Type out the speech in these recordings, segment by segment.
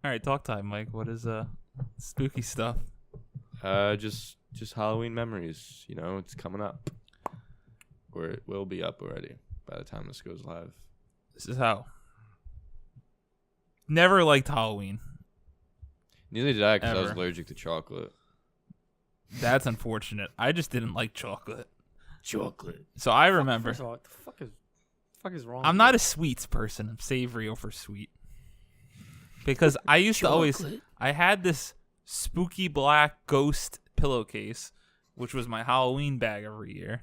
All right, talk time, Mike. What is spooky stuff? Just Halloween memories. You know, it's coming up, or it will be up already by the time this goes live. This is how. Never liked Halloween. Neither did I, because I was Ever. allergic to chocolate. That's unfortunate. I just didn't like chocolate. Chocolate. So I remember. First of all, what the fuck is wrong? I'm with not you? a sweets person. I'm savory over sweet. Because I used to always. Chocolate? I had this spooky black ghost pillowcase, which was my Halloween bag every year.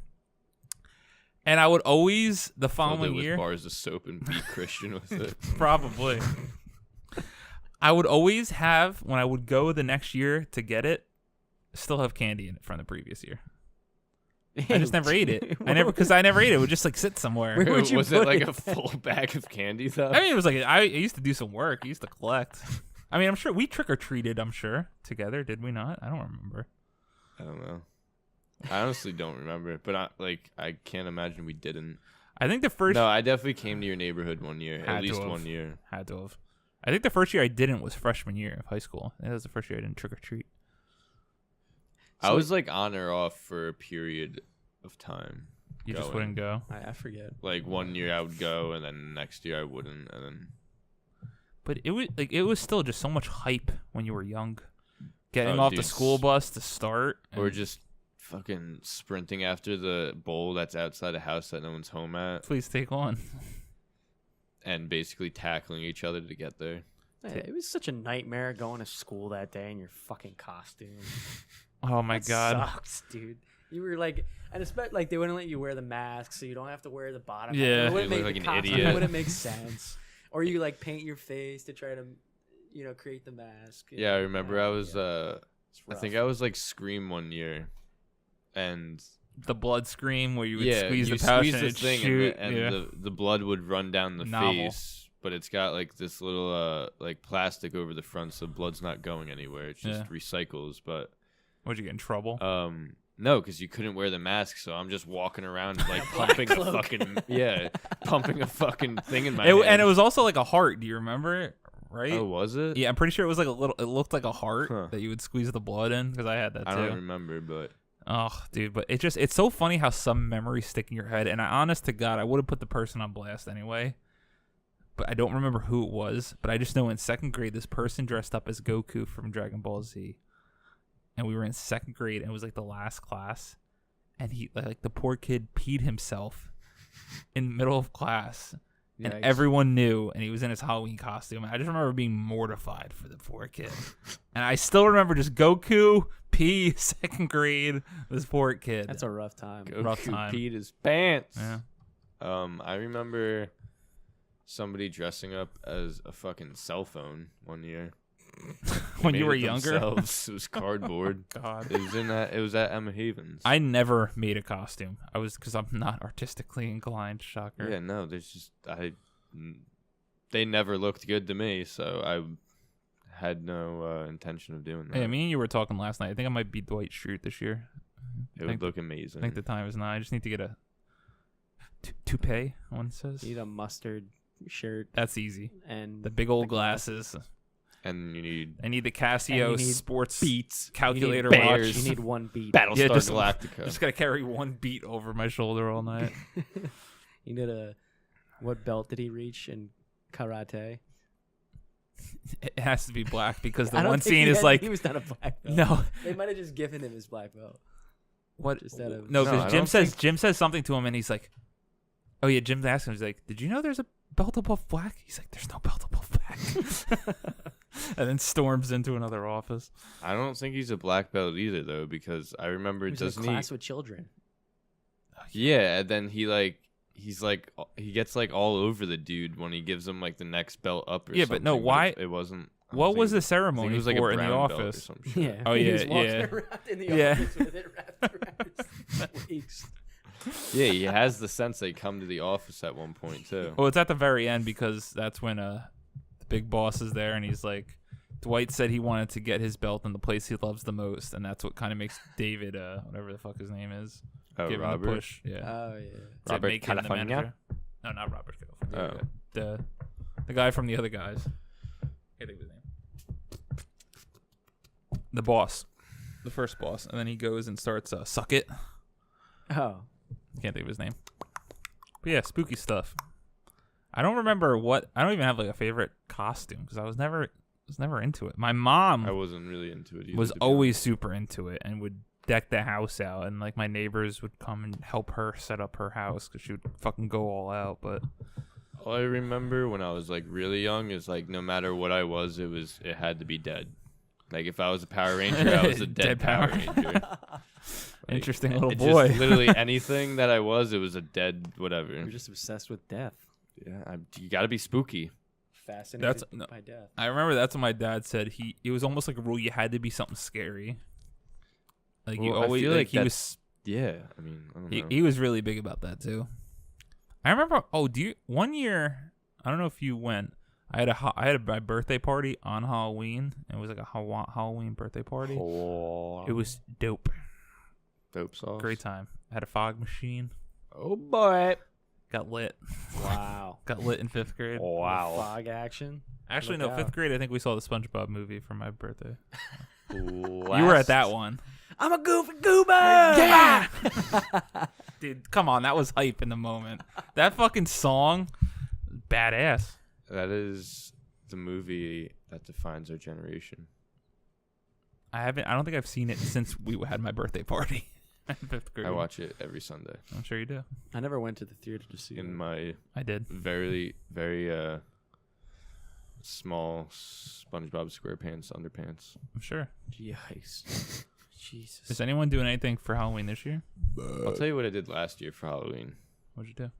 And I would always, the Filled following it with year. bars of soap and be Christian with it. Probably. I would always have, when I would go the next year to get it, still have candy in it from the previous year. I just never ate it. I never ate it. It would just like sit somewhere. Where would you Was it put like it? a full bag of candy though? I mean, it was like I used to do some work. I used to collect. I mean, I'm sure we trick or treated. I'm sure together, did we not? I don't remember. I don't know. I honestly don't remember, but I can't imagine we didn't. I think the first No, I definitely came to your neighborhood one year, Had at to least have. 1 year. had to have. I think the first year I didn't was freshman year of high school. That was the first year I didn't trick or treat. I was like on or off for a period of time. You just going. wouldn't go. I forget. Like 1 year I would go, and then next year I wouldn't, and then But it was still just so much hype when you were young. Getting Oh, off dude, the school bus to start. or and- just fucking sprinting after the bowl that's outside a house that no one's home at, Please take on. and basically tackling each other to get there. Yeah, it was such a nightmare going to school that day in your fucking costume. Oh my That god. sucks, dude. You were like, and especially like they wouldn't let you wear the mask, so you don't have to wear the bottom. Yeah. it wouldn't You make look the like an costume, idiot. It wouldn't make sense. Or you like paint your face to try to, create the mask. Yeah, I remember I was It's I think rough. I was like Scream 1 year, and The blood scream where you would yeah, squeeze you the pouch squeeze and the it'd thing, shoot. and, yeah. the blood would run down the Novel. face, but it's got like this little like plastic over the front, so blood's not going anywhere. It just recycles. But Would you get in trouble? no, because you couldn't wear the mask, so I'm just walking around like pumping a pumping a fucking thing in my hand. And it was also like a heart. Do you remember it? Right? Oh, was it? Yeah, I'm pretty sure it was like a little. It looked like a heart Huh. that you would squeeze the blood in because I had that too. I don't remember, but Oh, dude, but it's so funny how some memories stick in your head. And honest to God, I would have put the person on blast anyway. But I don't remember who it was. But I just know in second grade, this person dressed up as Goku from Dragon Ball Z. And we were in second grade, and it was like the last class. And he, like the poor kid peed himself in the middle of class. And Yikes. everyone knew, and he was in his Halloween costume. I just remember being mortified for the poor kid. And I still remember just Goku, pee, second grade, this poor kid. That's a rough time. Rough Goku time. peed his pants. Yeah. I remember somebody dressing up as a fucking cell phone 1 year. When Made you were it younger? themselves. It was cardboard. God. It was at Emma Havens. I never made a costume. Because I'm not artistically inclined, shocker. Yeah, no, they never looked good to me, so I had no intention of doing that. Hey, me and you were talking last night. I think I might be Dwight Schrute this year. It would look amazing. I think the time is now. I just need to get a toupee, one says. You need a mustard shirt That's easy. and The big old glasses. and you need I need the Casio And you need sports Beats, calculator you need watch. bears. You need one beat. Battlestar Yeah, just- Galactica. Just gotta carry one beat over my shoulder all night. You need what belt did he reach in karate? It has to be black because the I don't one think scene he is had- like he was not a black belt. no. They might have just given him his black belt. What? Just out of- No, No, because I Jim don't says Jim says something to him, and he's like, "Oh yeah." Jim's asking him, he's like, "Did you know there's a belt above black?" He's like, "There's no belt above black," and then storms into another office. I don't think he's a black belt either, though, because I remember He was in a doesn't class he? with children. Yeah, and then he gets like all over the dude when he gives him like the next belt up. Or Yeah, but no, something, why- It wasn't. I don't What think was it- the I think ceremony it was like a for in the brown belt or office? some shit. Yeah. Oh, He yeah, was walking yeah. around in the Yeah. office with it wrapped around his waist. Yeah, he has the sensei come to the office at one point too. Well, it's at the very end because that's when the big boss is there, and he's like, Dwight said he wanted to get his belt in the place he loves the most, and that's what kind of makes David, whatever the fuck his name is, Oh, give him Robert. the push. Yeah. Oh yeah. To Robert make him the California? manager. No, not Robert California. Oh. The guy from the other guys. I think of his name. the boss, the first boss, and then he goes and starts suck it. Oh, Can't think of his name. But yeah, spooky stuff. I don't remember what. I don't even have like a favorite costume because I was never into it. My mom I wasn't really into it either. was to be always honest. super into it and would deck the house out, and like my neighbors would come and help her set up her house because she would fucking go all out. But All I remember when I was like really young is like no matter what I was, it had to be dead. Like if I was a Power Ranger, I was a dead Power Ranger. Like, interesting little it boy. Just literally anything that I was, it was a dead whatever. you're just obsessed with death. Yeah, you got to be spooky. Fascinated No. by death. I remember that's what my dad said. It was almost like a rule. You had to be something scary. Like you Well, I always feel like like he that's- was. Yeah, I mean, I don't know. He was really big about that too. I remember. Oh, one year? I don't know if you went. I had my birthday party on Halloween. It was like a Halloween birthday party. Oh, It was dope. dope sauce. Great time. I had a fog machine. Oh boy. Got lit. Wow. Got lit in 5th grade. Wow. Fog action. Actually, Look no, out. 5th grade. I think we saw the SpongeBob movie for my birthday. You You were at that one. I'm a goofy goober. Yeah! Dude, come on. That was hype in the moment. That fucking song, badass. That is the movie that defines our generation. I don't think I've seen it since we had my birthday party in 5th grade. I watch it every Sunday I'm sure you do. I never went to the theater to see in it. my I did. very small SpongeBob SquarePants underpants. I'm sure. Yikes. Jesus. Is anyone doing anything for Halloween this year? I'll tell you what I did last year for Halloween. What'd you do?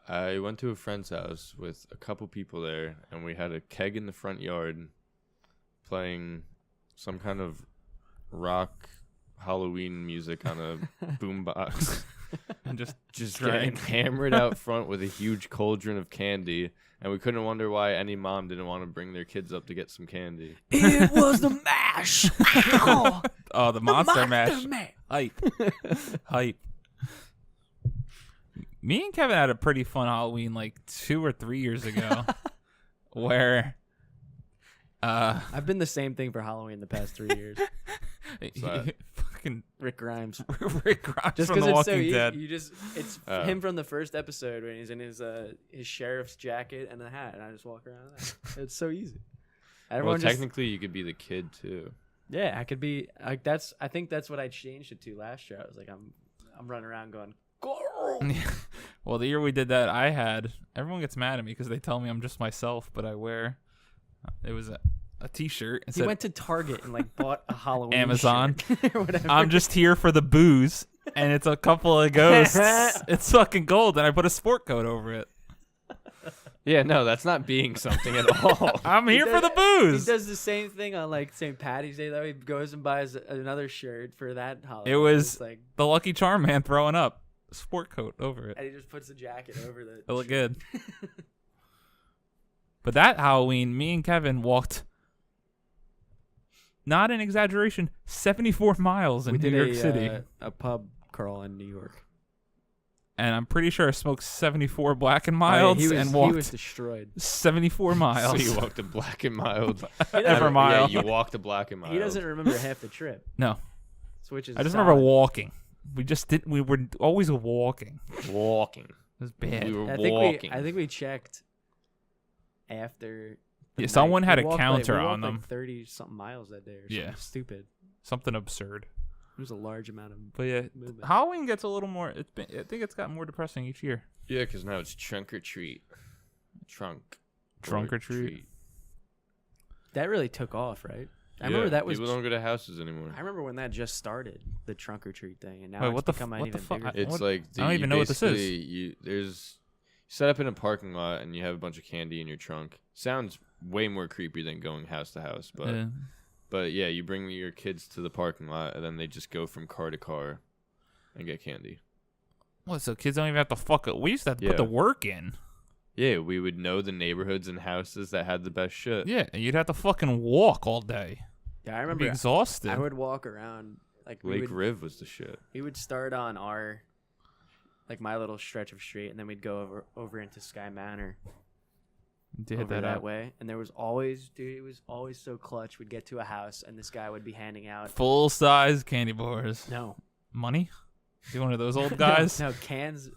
I went to a friend's house with a couple people there, and we had a keg in the front yard playing some kind of rock Halloween music on a boombox. And just Getting drank. hammered out front with a huge cauldron of candy, and we couldn't wonder why any mom didn't want to bring their kids up to get some candy. It was the mash. Wow. Oh, the Monster Mash. Mash. Hype. Hype. Me and Kevin had a pretty fun Halloween like 2 or 3 years ago where I've been the same thing for Halloween the past 3 years. fucking Rick Grimes. Rick Grimes Just from because The it's so Walking easy. Dead. It's Oh. him from the first episode when he's in his sheriff's jacket and a hat, and I just walk around in that. It's so easy. Well, Everyone just, technically, you could be the kid too. yeah, I could be like I think that's what I changed it to last year. I was like, I'm running around going, go. Well, the year we did that, everyone gets mad at me because they tell me I'm just myself, but I wear it was a T-shirt. It He said, went to Target and like bought a Halloween Amazon. shirt or whatever. I'm just here for the booze, and it's a couple of ghosts. It's fucking gold, and I put a sport coat over it. Yeah, no, that's not being something at all. I'm here for the He booze. does the same thing on like St. Patty's Day though. He goes and buys another shirt for that holiday. It was It's like, the Lucky Charm man throwing up. Sport coat over it. and he just puts the jacket over the. It looked shirt. good. But that Halloween, me and Kevin walked, not an exaggeration, 74 miles in We New did York City. a pub crawl in New York. And I'm pretty sure I smoked 74 Black and Oh, yeah, Milds he was, and he walked was destroyed. 74 miles. So you walked a black and mild. Every mile. Yeah, you walked a black and mild. He doesn't remember half the trip. No, Switches. I just aside. remember walking. We just didn't. We were always walking. walking. It was bad. We were I think walking. I think we checked after. the Yeah, someone night. had We a walked, counter we walked on them. Like 30 something miles that day. Or Yeah. something stupid. Something absurd. It was a large amount of But yeah, movement. Halloween gets a little more. I think it's gotten more depressing each year. Yeah, because now it's trunk or treat. Trunk Or treat. That really took off, right? I Yeah, remember that was. people don't go to houses anymore. I remember when that just started, the trunk or treat thing, and now Wait, it's what the become an what the even fuck? bigger. It's What- like I don't you even know what this is. basically- you set up in a parking lot and you have a bunch of candy in your trunk. Sounds way more creepy than going house to house, but but yeah, you bring your kids to the parking lot and then they just go from car to car and get candy. What? So kids don't even have to fuck it. We used to have to Yeah. put the work in. Yeah, we would know the neighborhoods and houses that had the best shit. Yeah, and you'd have to fucking walk all day. Yeah, I I'd be remember. exhausted. I would walk around like Lake Riv was the shit. we would start on our like my little stretch of street, and then we'd go over into Sky Manor. Did over that that up. way, and there was always, dude, it was always so clutch. We'd get to a house, and this guy would be handing out Full size candy bars. no Money? Is he one of those old guys? no cans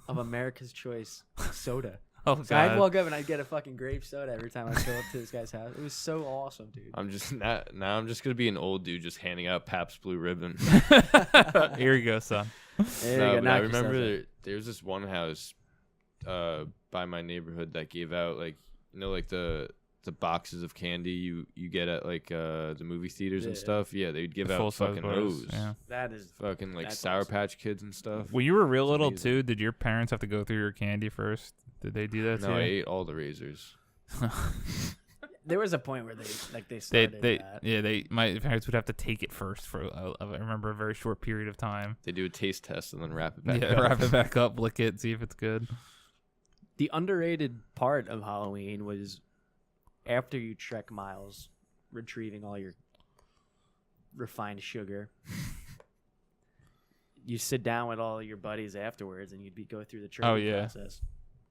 of America's Choice soda. Oh So I'd god. walk up and I'd get a fucking grape soda every time I go up to this guy's house. It was so awesome, dude. I'm just not, now. I'm just gonna be an old dude just handing out Pabst Blue Ribbon. Here you go, son. There No, you go, but knock I yourself out. remember there's this one house by my neighborhood that gave out like like the boxes of candy you get at like the movie theaters and Yeah. stuff. Yeah, they'd give The out full-size fucking bars, those. Yeah. That is Fucking like That's Sour awesome. Patch Kids and stuff. When you were real It's little amazing. too, did your parents have to go through your candy first? Did they do that No, I too? ate all the razors. there was a point where they They, started they, that. yeah, my parents would have to take it first for I remember a very short period of time. They do a taste test and then wrap it back Yeah, up. wrap it back up, lick it, see if it's good. The underrated part of Halloween was after you trek miles, retrieving all your refined sugar. You sit down with all your buddies afterwards, and you'd go through the trading Oh, yeah. process.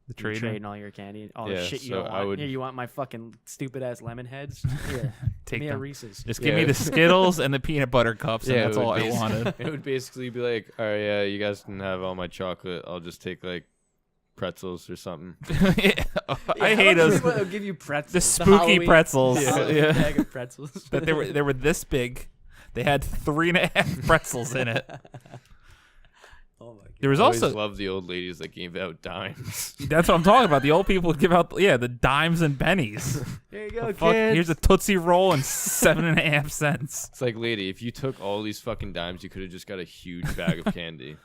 The You'd trading. trading all your candy, all the Yeah, shit you so don't I want. would- Here, you want my fucking stupid ass lemon heads? Here, Take me a them. Reese's. Just give me Yeah. the Skittles and the peanut butter cups, and Yeah, that's it would all I basi- wanted. It would basically be like, all right, yeah, you guys can have all my chocolate. I'll just take like pretzels or something. I hate those. They'll give you pretzels. The spooky Halloween- pretzels. Halloween Yeah. bag of pretzels. That they were this big. They had 3.5 pretzels in it. Oh my god. There was I always also loved the old ladies that gave out dimes. that's what I'm talking about. The old people would give out the dimes and pennies. Here you go, Fuck, kids. here's a Tootsie Roll and 7.5 cents. It's like, lady, if you took all these fucking dimes, you could have just got a huge bag of candy.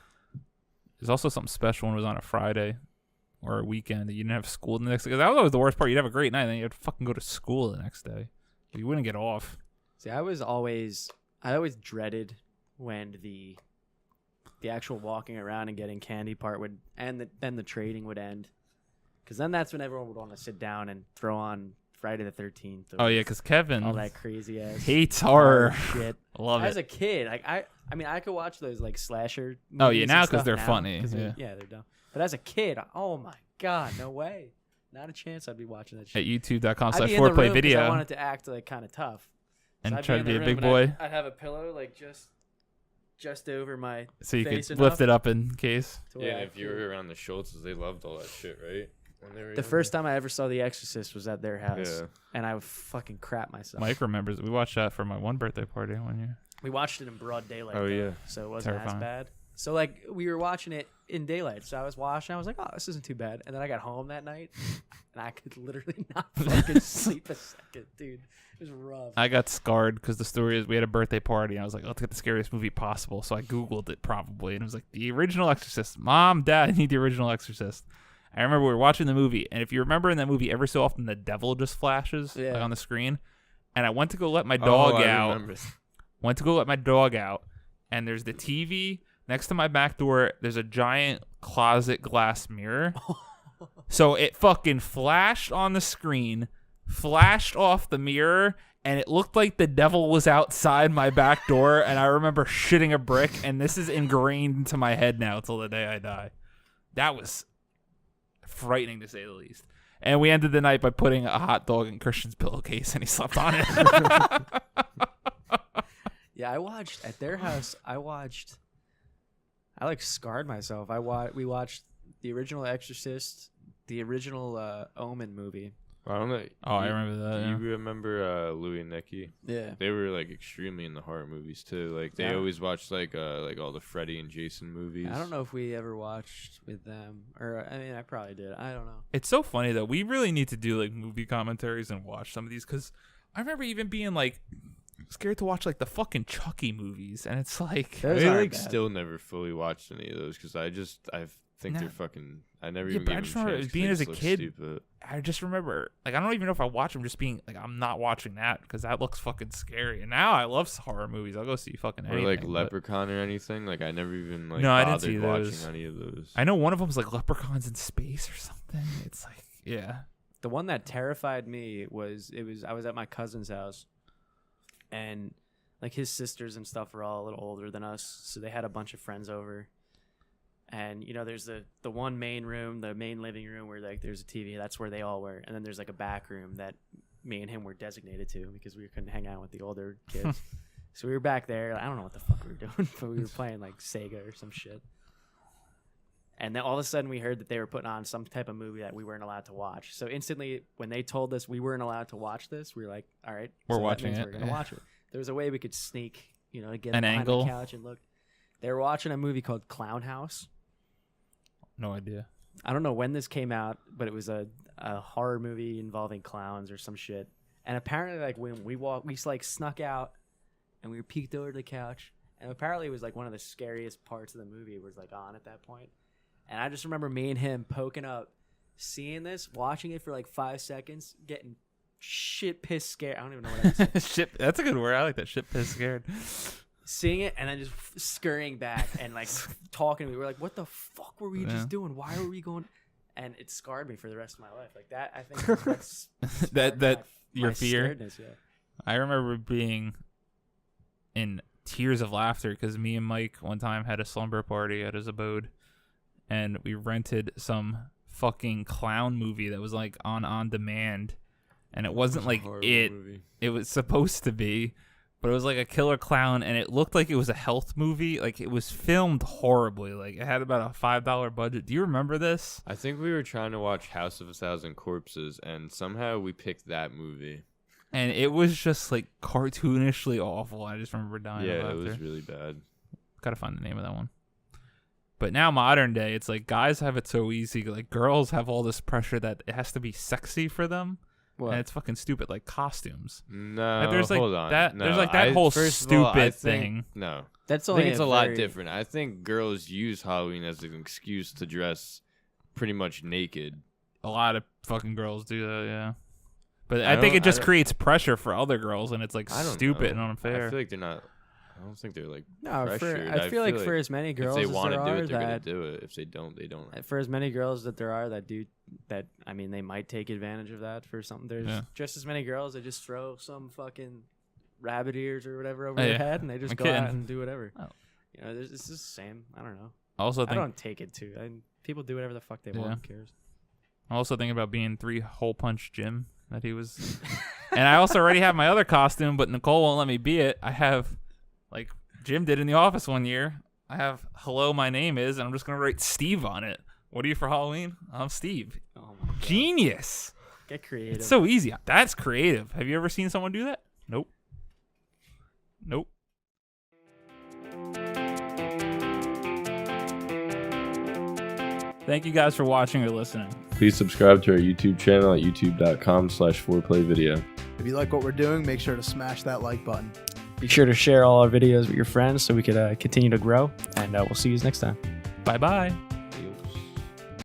There's also something special when it was on a Friday or a weekend that you didn't have school the next day. 'Cause that was always the worst part. You'd have a great night, and then you'd fucking go to school the next day. You wouldn't get off. See, I always dreaded when the actual walking around and getting candy part would end, then the trading would end, because then that's when everyone would want to sit down and throw on Friday the 13th. Oh yeah, because Kevin all that crazy ass hates horror. shit. Love As it. a kid, like I mean, I could watch those like slasher. Oh, yeah, movies now and 'cause stuff they're now, funny, 'cause yeah. they're dumb. But as a kid, oh my god, no way, not a chance. I'd be watching that shit. At youtube.com/4play I'd be in the room 'cause I video wanted to act like kind of tough. and I'd try to in be the a room big and boy, I'd have a pillow like just over my so you face could enough lift it up in case. to Yeah, where and I if you could- were around the Schultzes, they loved all that shit, right? When they were The younger? first time I ever saw The Exorcist was at their house, Yeah. and I would fucking crap myself. Mike remembers. We watched that for my one birthday party one year. We watched it in broad daylight. Oh, though, yeah. so it wasn't as Terrifying. bad. So like we were watching it in daylight, so I was watching. I was like, "Oh, this isn't too bad." And then I got home that night, and I could literally not fucking sleep a second, dude. It was rough. I got scarred because the story is we had a birthday party and I was like, let's get the scariest movie possible. So I Googled it probably and it was like the original Exorcist. Mom, Dad, I need the original Exorcist. I remember we were watching the movie, and if you remember in that movie, every so often the devil just flashes Yeah. like on the screen. And I went to go let my Oh, dog I out. remember. Went to go let my dog out, and there's the TV next to my back door. There's a giant closet glass mirror. So it fucking flashed on the screen, flashed off the mirror, and it looked like the devil was outside my back door. And I remember shitting a brick, and this is ingrained into my head now till the day I die. That was frightening to say the least. And we ended the night by putting a hot dog in Christian's pillowcase, and he slept on it. Yeah, I watched at their house. I like scarred myself. We watched the original Exorcist, the original Omen movie. I don't know. Oh, I remember that. Do Yeah. you remember Louis and Nicky? Yeah. They were like extremely into horror movies too. Like they Yeah. always watched like all the Freddy and Jason movies. I don't know if we ever watched with them, or I mean, I probably did. I don't know. It's so funny though. We really need to do like movie commentaries and watch some of these because I remember even being like scared to watch like the fucking Chucky movies, and it's like Those I aren't like bad. still never fully watched any of those because I think Nah. they're fucking. I never Yeah, even but I gave just them a remember chance 'cause being they as a just look kid, stupid. I just remember like I don't even know if I watch them, just being like I'm not watching that because that looks fucking scary. And now I love horror movies. I'll go see fucking Or anything. like but Leprechaun or anything. Like I never even like No, I didn't bothered see watching those. any of those. I know one of them was like Leprechauns in Space or something. It's like yeah. The one that terrified me was I was at my cousin's house, and like his sisters and stuff were all a little older than us, so they had a bunch of friends over, And there's the one main room, the main living room where like there's a TV. That's where they all were. And then there's like a back room that me and him were designated to because we couldn't hang out with the older kids. So we were back there. I don't know what the fuck we were doing, but we were playing like Sega or some shit. And then all of a sudden we heard that they were putting on some type of movie that we weren't allowed to watch. So instantly when they told us we weren't allowed to watch this, we were like, all right, we're watching it. We're going to watch it. There was a way we could sneak, get an behind angle, the couch and look. They were watching a movie called Clown House. No idea. I don't know when this came out, but it was a horror movie involving clowns or some shit. And apparently like when we like snuck out and we peeked over to the couch. And apparently it was like one of the scariest parts of the movie was like on at that point. And I just remember me and him poking up, seeing this, watching it for like 5 seconds, getting shit pissed scared. I don't even know what I said. Shit, that's a good word. I like that. Shit pissed scared. Seeing it and then just scurrying back and like talking to me. We're like, what the fuck were we just doing? Why were we going? And it scarred me for the rest of my life. Like that, I think that's that your my fear. scaredness, yeah. I remember being in tears of laughter because me and Mike one time had a slumber party at his abode. And we rented some fucking clown movie that was like on demand, and it wasn't like it. Movie. It was supposed to be, but it was like a killer clown, and it looked like it was a health movie. Like it was filmed horribly. Like it had about a $5 budget. Do you remember this? I think we were trying to watch House of a Thousand Corpses, and somehow we picked that movie. And it was just like cartoonishly awful. I just remember dying. Yeah, it was really bad. Gotta find the name of that one. But now modern day, it's like guys have it so easy. Like girls have all this pressure that it has to be sexy for them. What? And it's fucking stupid. Like costumes. No, like, there's like hold on. That, no, there's like that whole stupid thing. No. That's I think it's a lot different. I think girls use Halloween as an excuse to dress pretty much naked. A lot of fucking girls do that, yeah. But I think it just creates pressure for other girls, and it's like stupid and unfair. I feel like they're not. I don't think they're like pressured. I feel like for as many girls if they as want to there do are it, they're gonna do it. If they don't, they don't. For as many girls that there are that do that, I mean, they might take advantage of that for something. There's just as many girls that just throw some fucking rabbit ears or whatever over their head, and they just go out and do whatever. Oh. It's just the same. I don't know. I don't take it too. People do whatever the fuck they want. Who cares? I'm also thinking about being 3-hole punch Jim that he was, and I also already have my other costume, but Nicole won't let me be it. I have like Jim did in the office one year. I have "Hello, my name is," and I'm just gonna write Steve on it. What are you for Halloween? I'm Steve. Oh my God. Genius. Get creative. It's so easy. That's creative. Have you ever seen someone do that? Nope. Thank you guys for watching or listening. Please subscribe to our YouTube channel at youtube.com/4playvideo. If you like what we're doing, make sure to smash that like button. Be sure to share all our videos with your friends so we could continue to grow, and we'll see you next time. Bye-bye.